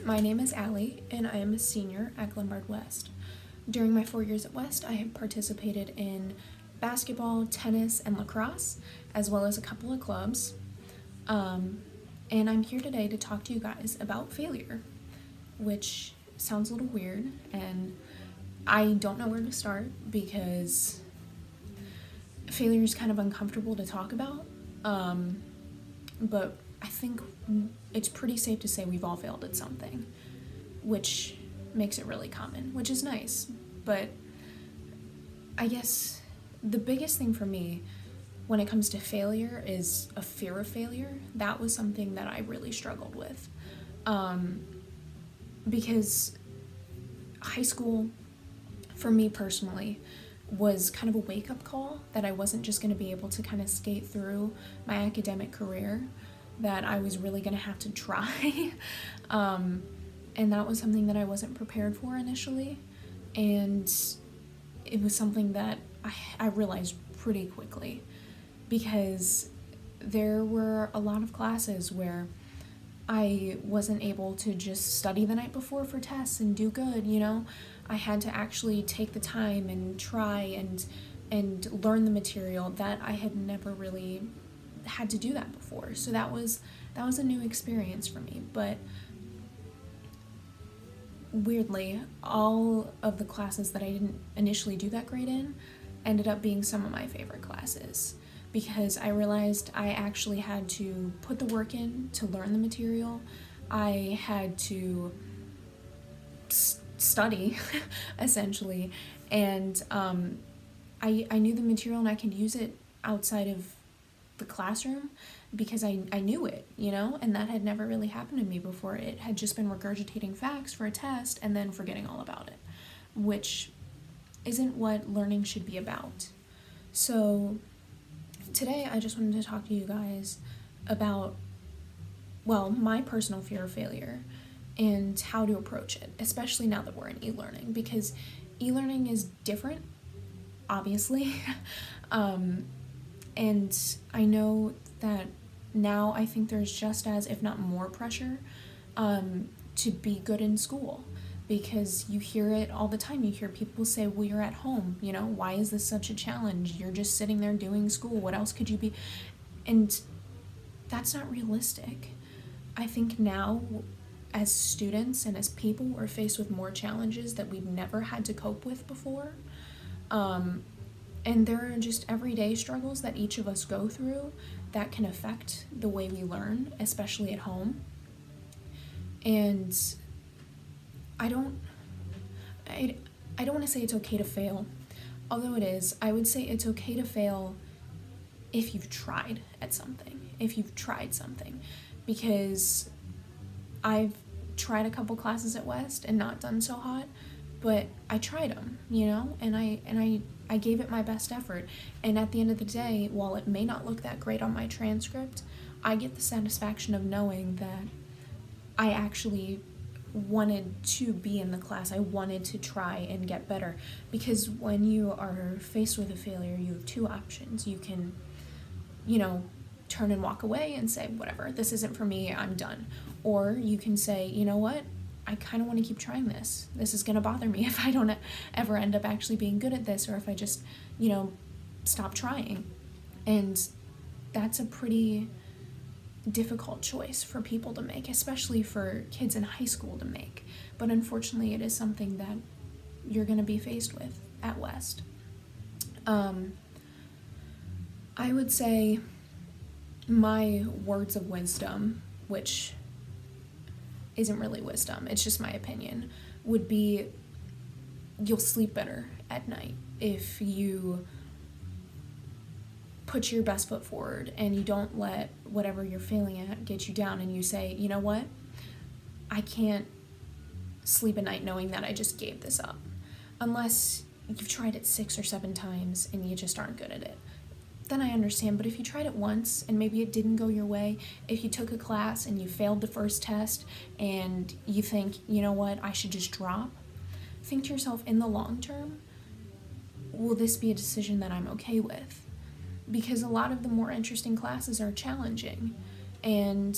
My name is Allie, and I am a senior at Glenbard West. During my 4 years at West, I have participated in basketball, tennis, and lacrosse, as well as a couple of clubs. And I'm here today to talk to you guys about failure, which sounds a little weird, and I don't know where to start because failure is kind of uncomfortable to talk about. But I think it's pretty safe to say we've all failed at something, which makes it really common, which is nice. But I guess the biggest thing for me when it comes to failure is a fear of failure. That was something that I really struggled with, because high school, for me personally, was kind of a wake-up call that I wasn't just going to be able to kind of skate through my academic career, that I was really going to have to try. And that was something that I wasn't prepared for initially, and it was something that I realized pretty quickly, because there were a lot of classes where I wasn't able to just study the night before for tests and do good, you know? I had to actually take the time and try and learn the material that I had never really had to do that before. So that was a new experience for me. But weirdly, all of the classes that I didn't initially do that great in ended up being some of my favorite classes, because I realized I actually had to put the work in to learn the material. I had to study, essentially, and I knew the material and I could use it outside of the classroom because I knew it, you know, and that had never really happened to me before. It had just been regurgitating facts for a test and then forgetting all about it, which isn't what learning should be about. So today I just wanted to talk to you guys about, well, my personal fear of failure and how to approach it, especially now that we're in e-learning, because e-learning is different, obviously. And I know that now I think there's just as, if not more, pressure to be good in school, because you hear it all the time. You hear people say, well, you're at home, you know, why is this such a challenge? You're just sitting there doing school. What else could you be? And that's not realistic. I think now, as students and as people, we're faced with more challenges that we've never had to cope with before. And there are just everyday struggles that each of us go through that can affect the way we learn, especially at home. And I don't want to say it's okay to fail, although it is. I would say it's okay to fail if you've tried at something, because I've tried a couple classes at West and not done so hot, but I tried them, you know, and I gave it my best effort. And at the end of the day, while it may not look that great on my transcript, I get the satisfaction of knowing that I actually wanted to be in the class. I wanted to try and get better, because when you are faced with a failure, you have two options. You can, you know, turn and walk away and say, whatever, this isn't for me, I'm done. Or you can say, you know what, I kind of want to keep trying this. This is going to bother me if I don't ever end up actually being good at this, or if I just, you know, stop trying. And that's a pretty difficult choice for people to make, especially for kids in high school to make. But unfortunately, it is something that you're going to be faced with at West. I would say my words of wisdom, which isn't really wisdom, it's just my opinion, would be you'll sleep better at night if you put your best foot forward and you don't let whatever you're failing at get you down, and you say, you know what, I can't sleep at night knowing that I just gave this up. Unless you've tried it 6 or 7 times and you just aren't good at it, then I understand. But if you tried it once and maybe it didn't go your way, if you took a class and you failed the first test and you think, you know what, I should just drop, think to yourself, in the long term, will this be a decision that I'm okay with? Because a lot of the more interesting classes are challenging, and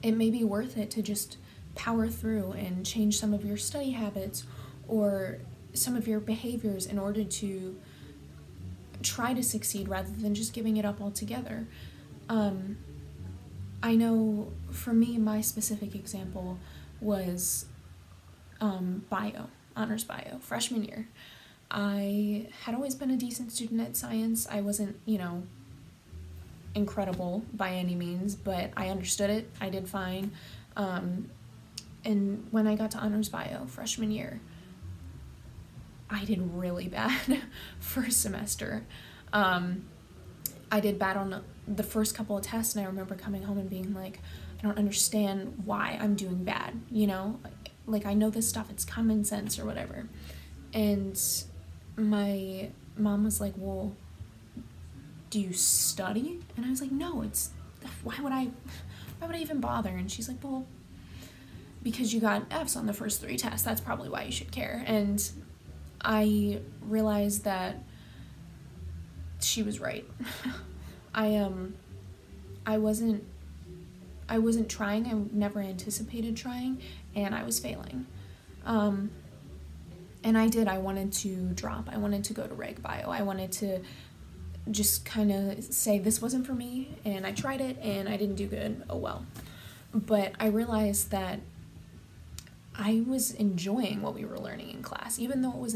it may be worth it to just power through and change some of your study habits or some of your behaviors in order to try to succeed rather than just giving it up altogether. I know for me, my specific example was bio, honors bio, freshman year. I had always been a decent student at science. I wasn't, incredible by any means, but I understood it. I did fine. And when I got to honors bio freshman year, I did really bad first semester. I did bad on the first couple of tests, and I remember coming home and being like, I don't understand why I'm doing bad, Like I know this stuff, it's common sense or whatever. And my mom was like, well, do you study? And I was like, no, why would I even bother? And she's like, well, because you got Fs on the first 3 tests, that's probably why you should care. And I realized that she was right. I wasn't trying. I never anticipated trying, and I was failing. And I wanted to drop. I wanted to go to Reg Bio. I wanted to just kind of say this wasn't for me, and I tried it, and I didn't do good. Oh well. But I realized that I was enjoying what we were learning in class, even though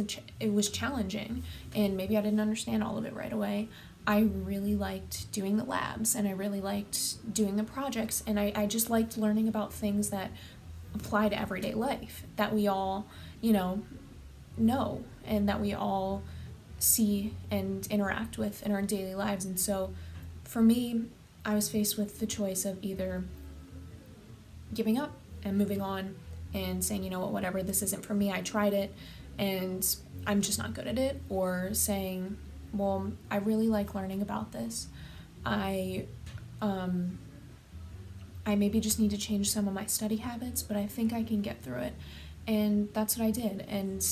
it was challenging, and maybe I didn't understand all of it right away. I really liked doing the labs, and I really liked doing the projects, and I just liked learning about things that apply to everyday life, that we all, know, and that we all see and interact with in our daily lives. And so for me, I was faced with the choice of either giving up and moving on and saying, you know what, whatever, this isn't for me, I tried it and I'm just not good at it, or saying, well, I really like learning about this. I maybe just need to change some of my study habits, but I think I can get through it. And that's what I did. And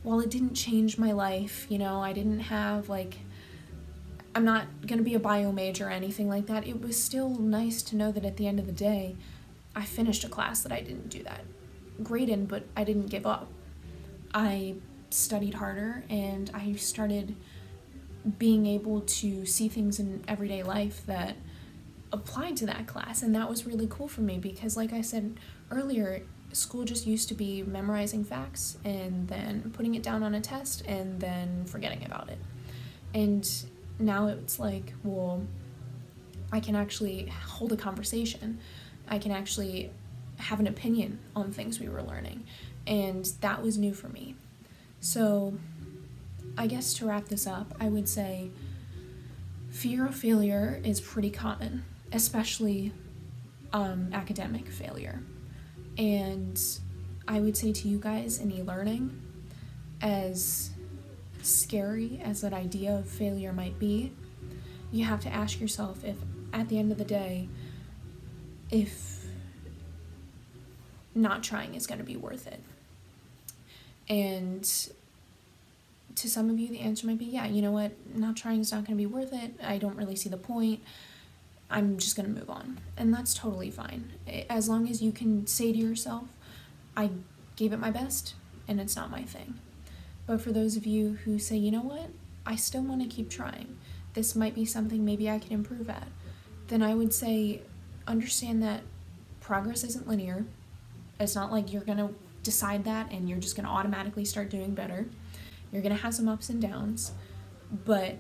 while it didn't change my life, I didn't have I'm not gonna be a bio major or anything like that, it was still nice to know that at the end of the day, I finished a class that I didn't do that great in, but I didn't give up. I studied harder, and I started being able to see things in everyday life that applied to that class, and that was really cool for me because, like I said earlier, school just used to be memorizing facts and then putting it down on a test and then forgetting about it. And now it's like, well, I can actually hold a conversation. I can actually have an opinion on things we were learning, and that was new for me. So I guess to wrap this up, I would say fear of failure is pretty common, especially academic failure. And I would say to you guys in e-learning, as scary as that idea of failure might be, you have to ask yourself if at the end of the day, if not trying is going to be worth it. And to some of you, the answer might be, yeah, you know what, not trying is not going to be worth it. I don't really see the point. I'm just going to move on. And that's totally fine. As long as you can say to yourself, I gave it my best and it's not my thing. But for those of you who say, you know what, I still want to keep trying, this might be something maybe I can improve at, then I would say understand that progress isn't linear. It's not like you're going to decide that and you're just going to automatically start doing better. You're going to have some ups and downs, but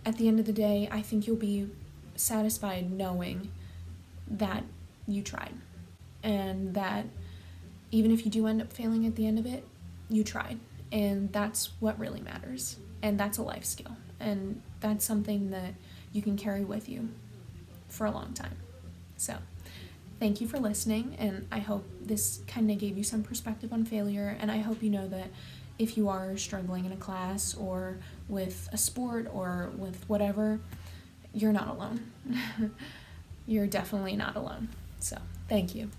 at the end of the day, I think you'll be satisfied knowing that you tried, and that even if you do end up failing at the end of it, you tried, and that's what really matters. And that's a life skill, and that's something that you can carry with you for a long time. So thank you for listening, and I hope this kind of gave you some perspective on failure, and I hope you know that if you are struggling in a class or with a sport or with whatever, you're not alone. You're definitely not alone. So thank you.